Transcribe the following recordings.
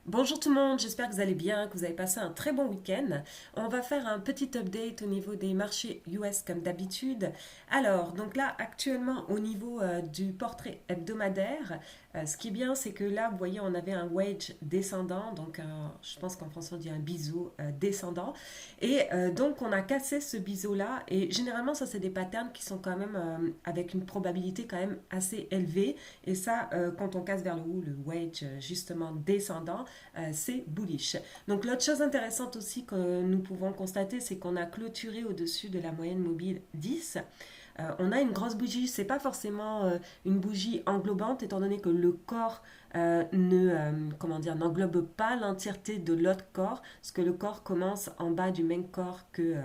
Bonjour tout le monde, j'espère que vous allez bien, que vous avez passé un très bon week-end. On va faire un petit update au niveau des marchés US comme d'habitude. Alors, donc là, actuellement, au niveau du portrait hebdomadaire, ce qui est bien, c'est que là, vous voyez, on avait un wedge descendant, donc je pense qu'en français on dit un biseau descendant. Et donc, on a cassé ce biseau-là, et généralement, ça, c'est des patterns qui sont quand même avec une probabilité quand même assez élevée. Et ça, quand on casse vers le haut, le wedge justement descendant, c'est bullish. Donc l'autre chose intéressante aussi que nous pouvons constater, c'est qu'on a clôturé au-dessus de la moyenne mobile 10. On a une grosse bougie, c'est pas forcément une bougie englobante, étant donné que le corps comment dire, n'englobe pas l'entièreté de l'autre corps, parce que le corps commence en bas du même corps que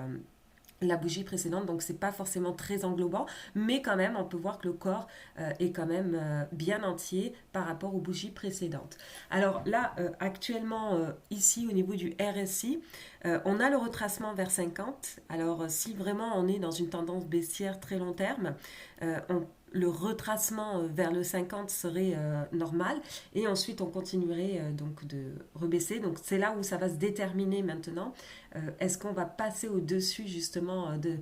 la bougie précédente, donc c'est pas forcément très englobant, mais quand même on peut voir que le corps est quand même bien entier par rapport aux bougies précédentes. Alors là, actuellement, ici au niveau du RSI, on a le retracement vers 50. Alors si vraiment on est dans une tendance baissière très long terme, le retracement vers le 50 serait normal et ensuite on continuerait donc de rebaisser. Donc c'est là où ça va se déterminer maintenant. Est-ce qu'on va passer au-dessus justement de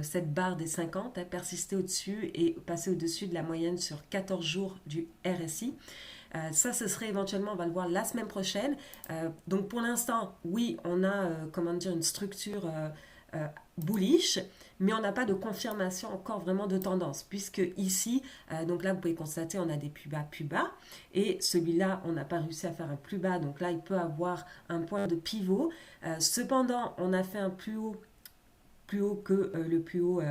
cette barre des 50, persister au-dessus et passer au-dessus de la moyenne sur 14 jours du RSI? Ça, ce serait éventuellement, on va le voir la semaine prochaine. Donc pour l'instant, oui, on a, comment dire, une structure euh, bullish, mais on n'a pas de confirmation encore vraiment de tendance, puisque ici, donc là, vous pouvez constater, on a des plus bas, et celui-là, on n'a pas réussi à faire un plus bas, donc là, il peut avoir un point de pivot. Cependant, on a fait un plus haut que le plus haut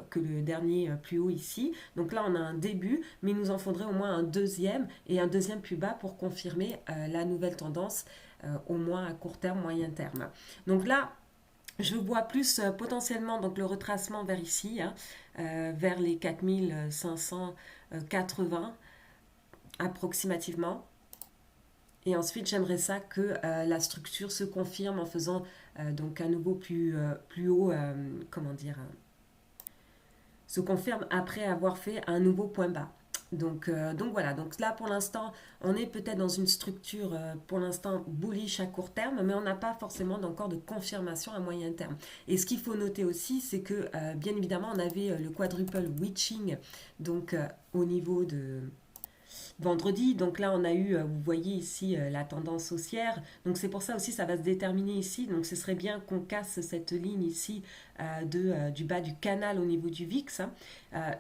que le dernier plus haut ici. Donc là, on a un début, mais il nous en faudrait au moins un deuxième et un deuxième plus bas pour confirmer la nouvelle tendance, au moins à court terme, moyen terme. Donc là, je vois plus potentiellement donc le retracement vers ici, hein, vers les 4580 approximativement. Et ensuite, j'aimerais ça que la structure se confirme en faisant donc un nouveau plus haut, comment dire, se confirme après avoir fait un nouveau point bas. Donc voilà, donc là pour l'instant, on est peut-être dans une structure pour l'instant bullish à court terme, mais on n'a pas forcément encore de confirmation à moyen terme. Et ce qu'il faut noter aussi, c'est que bien évidemment, on avait le quadruple witching, donc au niveau de, vendredi. Donc là, on a eu, vous voyez ici, la tendance haussière. Donc c'est pour ça aussi, ça va se déterminer ici. Donc ce serait bien qu'on casse cette ligne ici du bas du canal au niveau du VIX, hein.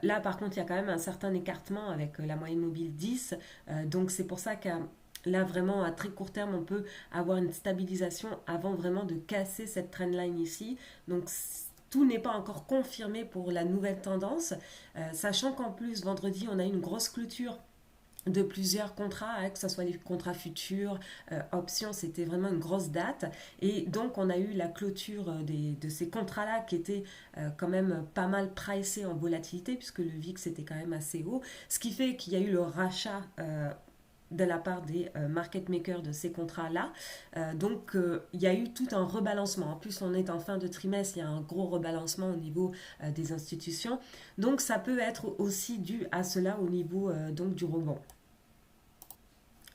Là, par contre, il y a quand même un certain écartement avec la moyenne mobile 10. Donc c'est pour ça que là, vraiment, à très court terme, on peut avoir une stabilisation avant vraiment de casser cette trendline ici. Donc, tout n'est pas encore confirmé pour la nouvelle tendance, sachant qu'en plus, vendredi, on a eu une grosse clôture de plusieurs contrats, hein, que ce soit des contrats futurs, options, c'était vraiment une grosse date. Et donc, on a eu la clôture de ces contrats-là qui étaient quand même pas mal pricés en volatilité, puisque le VIX était quand même assez haut. Ce qui fait qu'il y a eu le rachat de la part des market makers de ces contrats-là. Il y a eu tout un rebalancement. En plus, on est en fin de trimestre, il y a un gros rebalancement au niveau des institutions. Donc, ça peut être aussi dû à cela au niveau donc du rebond.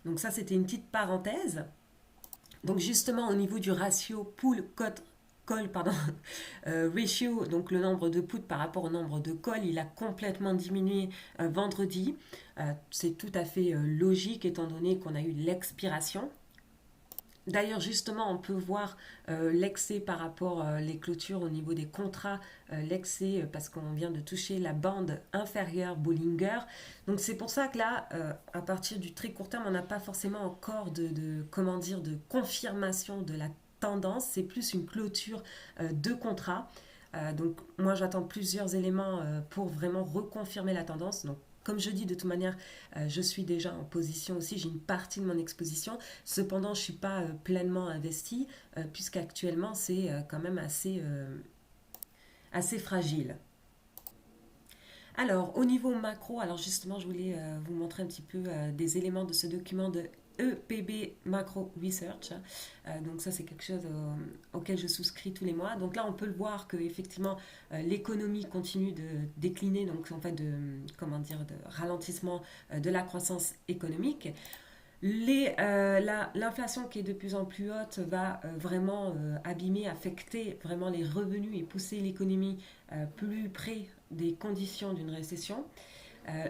Donc ça, c'était une petite parenthèse. Donc justement, au niveau du ratio call, pardon, ratio, donc le nombre de puts par rapport au nombre de call, il a complètement diminué vendredi. C'est tout à fait logique étant donné qu'on a eu l'expiration. D'ailleurs, justement, on peut voir l'excès par rapport les clôtures au niveau des contrats, l'excès parce qu'on vient de toucher la bande inférieure Bollinger. Donc c'est pour ça que là, à partir du très court terme, on n'a pas forcément encore comment dire, de confirmation de la tendance. C'est plus une clôture de contrat. Donc moi, j'attends plusieurs éléments pour vraiment reconfirmer la tendance. Donc comme je dis, de toute manière, je suis déjà en position aussi, j'ai une partie de mon exposition. Cependant, je ne suis pas pleinement investie, puisqu'actuellement, c'est quand même assez fragile. Alors, au niveau macro, alors justement, je voulais vous montrer un petit peu des éléments de ce document de EPB Macro Research. Donc ça, c'est quelque chose auquel je souscris tous les mois. Donc là, on peut le voir que effectivement, l'économie continue de décliner, donc en fait de comment dire, de ralentissement de la croissance économique. L'inflation qui est de plus en plus haute va vraiment abîmer, affecter vraiment les revenus et pousser l'économie plus près des conditions d'une récession.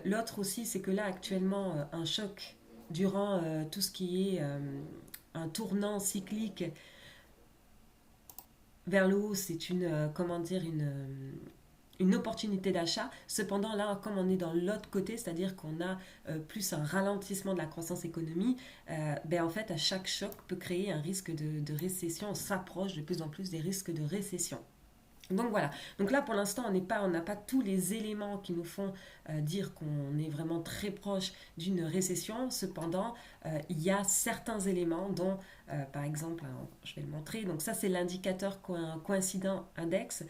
L'autre aussi, c'est que là, actuellement, un choc durant tout ce qui est un tournant cyclique vers le haut, c'est comment dire, une opportunité d'achat. Cependant, là, comme on est dans l'autre côté, c'est-à-dire qu'on a plus un ralentissement de la croissance économique, ben, en fait, à chaque choc peut créer un risque de récession. On s'approche de plus en plus des risques de récession. Donc voilà. Donc là, pour l'instant, on n'a pas tous les éléments qui nous font dire qu'on est vraiment très proche d'une récession. Cependant, il y a certains éléments dont, par exemple, je vais le montrer. Donc ça, c'est l'indicateur coïncident index.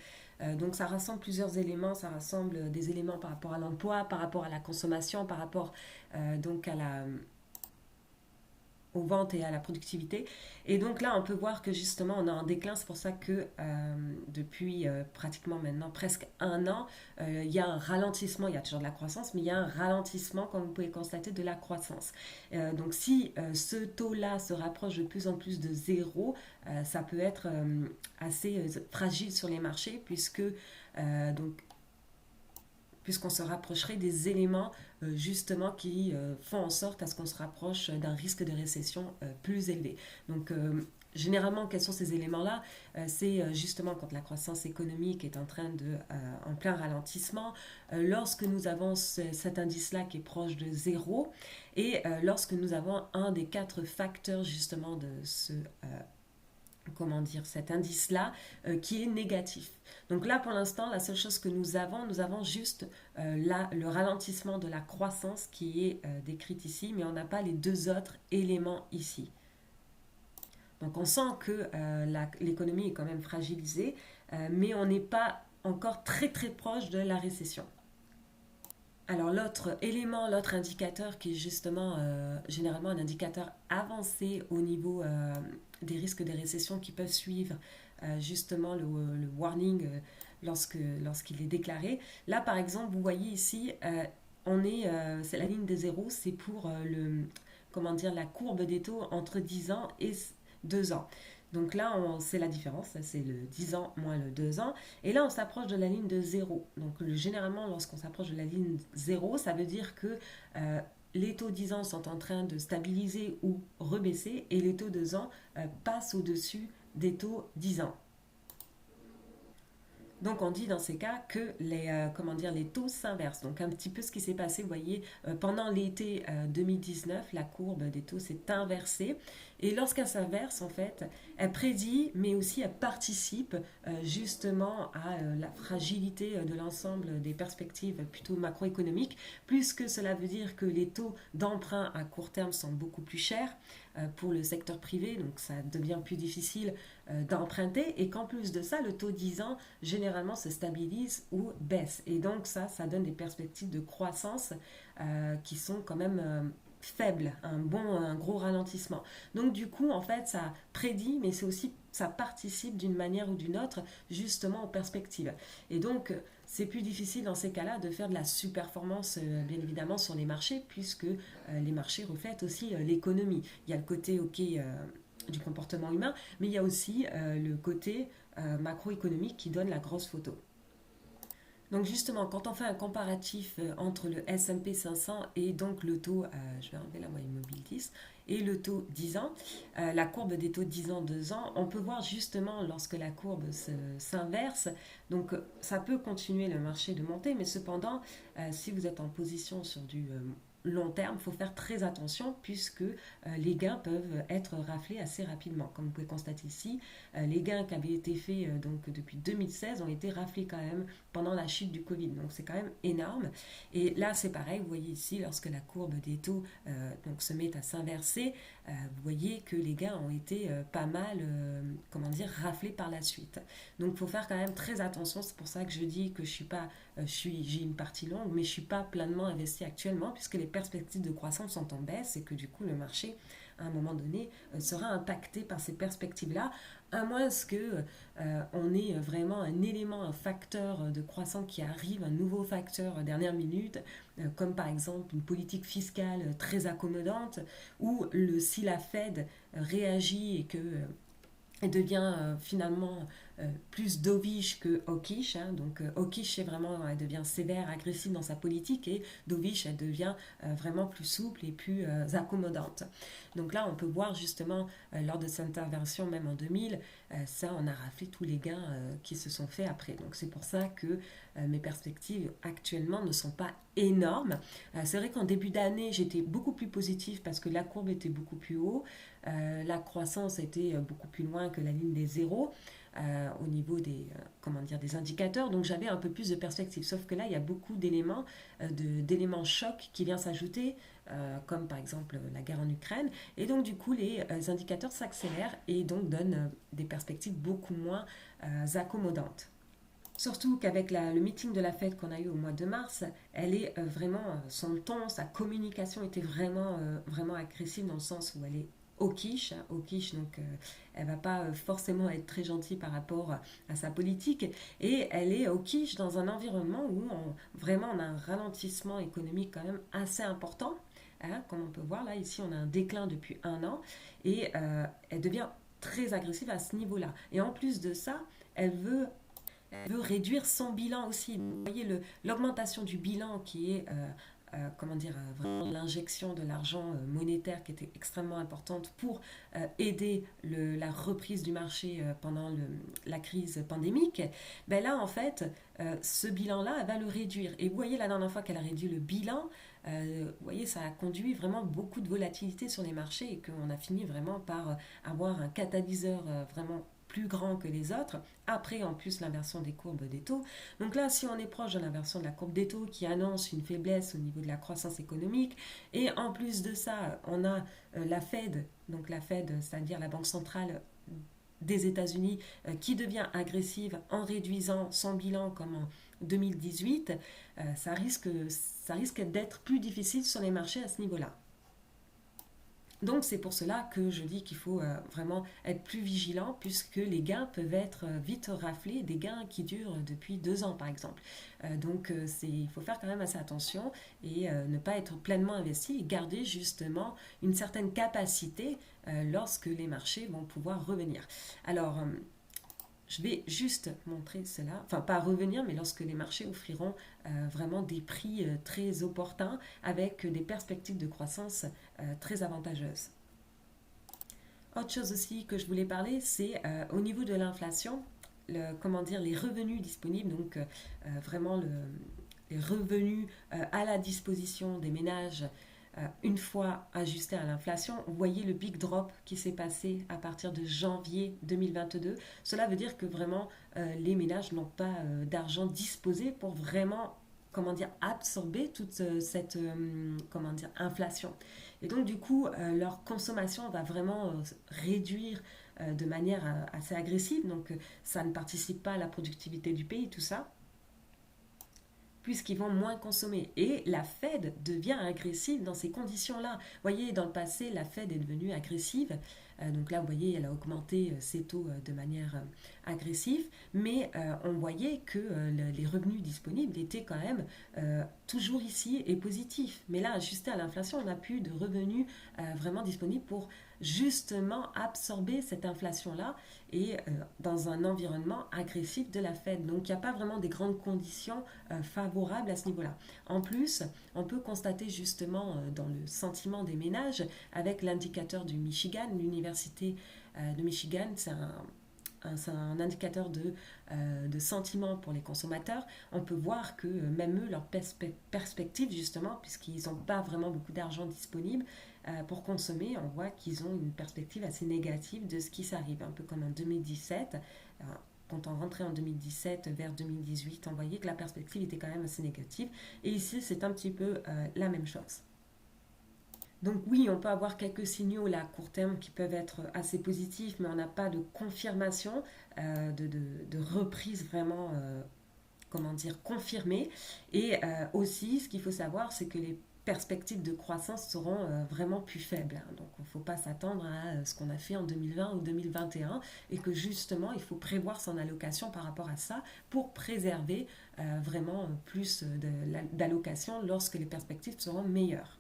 Donc ça rassemble plusieurs éléments. Ça rassemble des éléments par rapport à l'emploi, par rapport à la consommation, par rapport donc à la aux ventes et à la productivité. Et donc là, on peut voir que justement, on a un déclin. C'est pour ça que depuis pratiquement maintenant presque un an, il y a un ralentissement. Il y a toujours de la croissance, mais il y a un ralentissement, comme vous pouvez constater, de la croissance. Donc si ce taux-là se rapproche de plus en plus de zéro, ça peut être assez fragile sur les marchés, donc puisqu'on se rapprocherait des éléments justement qui font en sorte à ce qu'on se rapproche d'un risque de récession plus élevé. Donc généralement, quels sont ces éléments-là? C'est justement quand la croissance économique est en plein ralentissement, lorsque nous avons cet indice-là qui est proche de zéro, et lorsque nous avons un des quatre facteurs justement de cet indice-là qui est négatif. Donc là, pour l'instant, la seule chose que nous avons juste le ralentissement de la croissance qui est décrite ici, mais on n'a pas les deux autres éléments ici. Donc on sent que l'économie est quand même fragilisée, mais on n'est pas encore très très proche de la récession. Alors l'autre élément, l'autre indicateur qui est justement généralement un indicateur avancé au niveau des risques de récession qui peuvent suivre justement le warning lorsqu'il est déclaré. Là par exemple, vous voyez ici, c'est la ligne des zéros, c'est pour la courbe des taux entre 10 ans et 2 ans. Donc là, c'est la différence, c'est le 10 ans moins le 2 ans. Et là, on s'approche de la ligne de zéro. Donc généralement, lorsqu'on s'approche de la ligne zéro, ça veut dire que les taux 10 ans sont en train de stabiliser ou rebaisser et les taux 2 ans passent au-dessus des taux 10 ans. Donc on dit dans ces cas que les taux s'inversent. Donc un petit peu ce qui s'est passé, vous voyez, pendant l'été 2019, la courbe des taux s'est inversée. Et lorsqu'elle s'inverse, en fait, elle prédit, mais aussi elle participe justement à la fragilité de l'ensemble des perspectives plutôt macroéconomiques, puisque cela veut dire que les taux d'emprunt à court terme sont beaucoup plus chers pour le secteur privé, donc ça devient plus difficile d'emprunter, et qu'en plus de ça, le taux 10 ans généralement se stabilise ou baisse. Et donc ça donne des perspectives de croissance qui sont quand même faibles, un gros ralentissement. Donc du coup, en fait, ça prédit, mais c'est aussi, ça participe d'une manière ou d'une autre justement aux perspectives. Et donc, c'est plus difficile dans ces cas-là de faire de la sous-performance, bien évidemment, sur les marchés, puisque les marchés reflètent aussi l'économie. Il y a le côté, du comportement humain, mais il y a aussi le côté macroéconomique qui donne la grosse photo. Donc justement, quand on fait un comparatif entre le S&P 500 et donc le taux, je vais enlever la moyenne mobile 10, et le taux 10 ans, la courbe des taux 10 ans, 2 ans, on peut voir justement lorsque la courbe s'inverse, donc ça peut continuer le marché de monter, mais cependant, si vous êtes en position sur du long terme, il faut faire très attention puisque les gains peuvent être raflés assez rapidement. Comme vous pouvez constater ici, les gains qui avaient été faits donc depuis 2016 ont été raflés quand même pendant la chute du Covid. Donc c'est quand même énorme. Et là c'est pareil, vous voyez ici lorsque la courbe des taux donc se met à s'inverser, vous voyez que les gains ont été pas mal raflés par la suite. Donc il faut faire quand même très attention. C'est pour ça que je dis que j'ai une partie longue, mais je ne suis pas pleinement investi actuellement puisque les perspectives de croissance sont en baisse et que du coup le marché à un moment donné, sera impacté par ces perspectives-là, à moins que on ait vraiment un élément, un facteur de croissance qui arrive, un nouveau facteur dernière minute, comme par exemple une politique fiscale très accommodante, ou si la Fed réagit et que elle devient finalement plus dovish que hawkish. Hein. Donc hawkish, c'est vraiment, elle devient sévère, agressive dans sa politique, et dovish, elle devient vraiment plus souple et plus accommodante. Donc là, on peut voir justement, lors de cette intervention, même en 2000, ça, on a raflé tous les gains qui se sont faits après. Donc c'est pour ça que mes perspectives actuellement ne sont pas énormes. C'est vrai qu'en début d'année, j'étais beaucoup plus positive parce que la courbe était beaucoup plus haut. La croissance était beaucoup plus loin que la ligne des zéros au niveau des indicateurs. Donc j'avais un peu plus de perspective. Sauf que là, il y a beaucoup d'éléments chocs qui viennent s'ajouter, comme par exemple la guerre en Ukraine. Et donc du coup, les indicateurs s'accélèrent et donc donnent des perspectives beaucoup moins accommodantes. Surtout qu'avec le meeting de la Fed qu'on a eu au mois de mars, elle est vraiment, son ton, sa communication était vraiment agressive dans le sens où elle est hawkish, hein, hawkish, donc elle va pas forcément être très gentille par rapport à sa politique, et elle est hawkish dans un environnement où vraiment on a un ralentissement économique quand même assez important, hein, comme on peut voir là, ici on a un déclin depuis un an, et elle devient très agressive à ce niveau-là. Et en plus de ça, elle veut réduire son bilan aussi. Vous voyez l'augmentation du bilan qui est, vraiment l'injection de l'argent monétaire qui était extrêmement importante pour aider la reprise du marché pendant la crise pandémique. Ben là, en fait, ce bilan-là, elle va le réduire. Et vous voyez, la dernière fois qu'elle a réduit le bilan, vous voyez, ça a conduit vraiment beaucoup de volatilité sur les marchés et qu'on a fini vraiment par avoir un catalyseur vraiment plus grand que les autres. Après, en plus, l'inversion des courbes des taux. Donc là, si on est proche de l'inversion de la courbe des taux qui annonce une faiblesse au niveau de la croissance économique, et en plus de ça, on a la Fed, donc la Fed, c'est-à-dire la Banque centrale des États-Unis, qui devient agressive en réduisant son bilan comme en 2018, ça risque d'être plus difficile sur les marchés à ce niveau-là. Donc c'est pour cela que je dis qu'il faut vraiment être plus vigilant puisque les gains peuvent être vite raflés, des gains qui durent depuis 2 ans par exemple. Donc il faut faire quand même assez attention et ne pas être pleinement investi et garder justement une certaine capacité lorsque les marchés vont pouvoir revenir. Alors je vais juste montrer cela, enfin pas revenir, mais lorsque les marchés offriront vraiment des prix très opportuns avec des perspectives de croissance très avantageuses. Autre chose aussi que je voulais parler, c'est au niveau de l'inflation, les revenus disponibles, donc vraiment les revenus à la disposition des ménages une fois ajusté à l'inflation. Vous voyez le big drop qui s'est passé à partir de janvier 2022. Cela veut dire que vraiment les ménages n'ont pas d'argent disposé pour vraiment absorber toute cette inflation. Et donc du coup, leur consommation va vraiment réduire de manière assez agressive. Donc ça ne participe pas à la productivité du pays, tout ça puisqu'ils vont moins consommer. Et la Fed devient agressive dans ces conditions-là. Vous voyez, dans le passé, la Fed est devenue agressive. Donc là, vous voyez, elle a augmenté ses taux de manière agressive. Mais on voyait que les revenus disponibles étaient quand même toujours ici et positifs. Mais là, ajusté à l'inflation, on n'a plus de revenus vraiment disponibles pour justement absorber cette inflation-là et dans un environnement agressif de la Fed. Donc il n'y a pas vraiment des grandes conditions favorables à ce niveau-là. En plus, on peut constater justement dans le sentiment des ménages avec l'indicateur du Michigan, l'université de Michigan, c'est un indicateur de sentiment pour les consommateurs. On peut voir que même eux, leur perspective justement, puisqu'ils n'ont pas vraiment beaucoup d'argent disponible pour consommer, on voit qu'ils ont une perspective assez négative de ce qui s'arrive, un peu comme en 2017. Quand on rentrait en 2017 vers 2018, on voyait que la perspective était quand même assez négative. Et ici, c'est un petit peu la même chose. Donc oui, on peut avoir quelques signaux là, à court terme qui peuvent être assez positifs, mais on n'a pas de confirmation, de reprise vraiment confirmée. Et aussi, ce qu'il faut savoir, c'est que perspectives de croissance seront vraiment plus faibles, hein. Donc il ne faut pas s'attendre à ce qu'on a fait en 2020 ou 2021 et que justement il faut prévoir son allocation par rapport à ça pour préserver vraiment plus d'allocation lorsque les perspectives seront meilleures.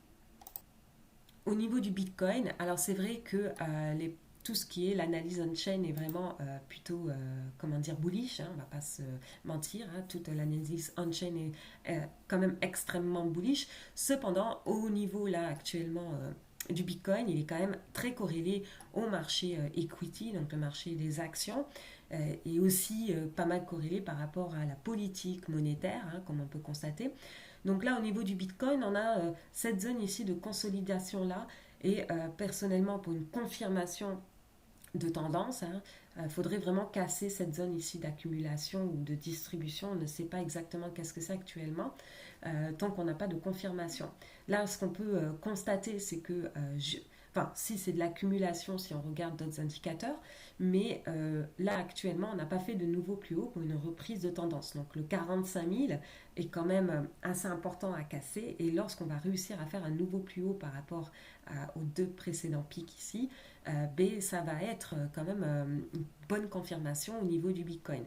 Au niveau du Bitcoin, alors c'est vrai que tout ce qui est l'analyse on-chain est vraiment plutôt, comment dire, bullish, hein, on ne va pas se mentir, hein, toute l'analyse on-chain est quand même extrêmement bullish. Cependant, au niveau là actuellement du Bitcoin, il est quand même très corrélé au marché equity, donc le marché des actions, et aussi pas mal corrélé par rapport à la politique monétaire, hein, comme on peut constater. Donc là, au niveau du Bitcoin, on a cette zone ici de consolidation là. Et personnellement, pour une confirmation de tendance, il faudrait vraiment casser cette zone ici d'accumulation ou de distribution. On ne sait pas exactement qu'est-ce que c'est actuellement, tant qu'on n'a pas de confirmation. Là, ce qu'on peut constater, c'est que enfin, si c'est de l'accumulation, si on regarde d'autres indicateurs, mais là actuellement, on n'a pas fait de nouveau plus haut pour une reprise de tendance. Donc le 45 000 est quand même assez important à casser, et lorsqu'on va réussir à faire un nouveau plus haut par rapport aux deux précédents pics ici, ça va être quand même une bonne confirmation au niveau du Bitcoin.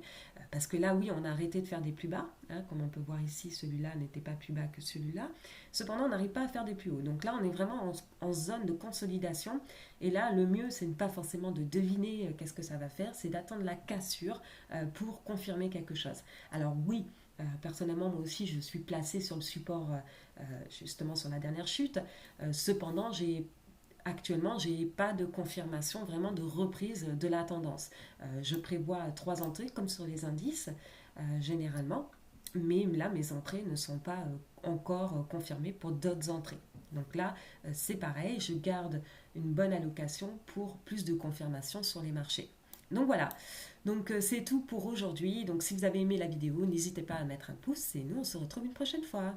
Parce que là, oui, on a arrêté de faire des plus bas, hein, comme on peut voir ici, celui-là n'était pas plus bas que celui-là. Cependant, on n'arrive pas à faire des plus hauts. Donc là, on est vraiment en zone de consolidation. Et là, le mieux, c'est pas forcément de deviner qu'est-ce que ça va faire, c'est d'attendre la cassure pour confirmer quelque chose. Alors oui, personnellement, moi aussi, je suis placée sur le support, justement sur la dernière chute. Cependant, actuellement, je n'ai pas de confirmation vraiment de reprise de la tendance. Je prévois 3 entrées comme sur les indices, généralement, mais là, mes entrées ne sont pas encore confirmées pour d'autres entrées. Donc là, c'est pareil, je garde une bonne allocation pour plus de confirmation sur les marchés. Donc voilà, donc c'est tout pour aujourd'hui. Donc si vous avez aimé la vidéo, n'hésitez pas à mettre un pouce et nous on se retrouve une prochaine fois.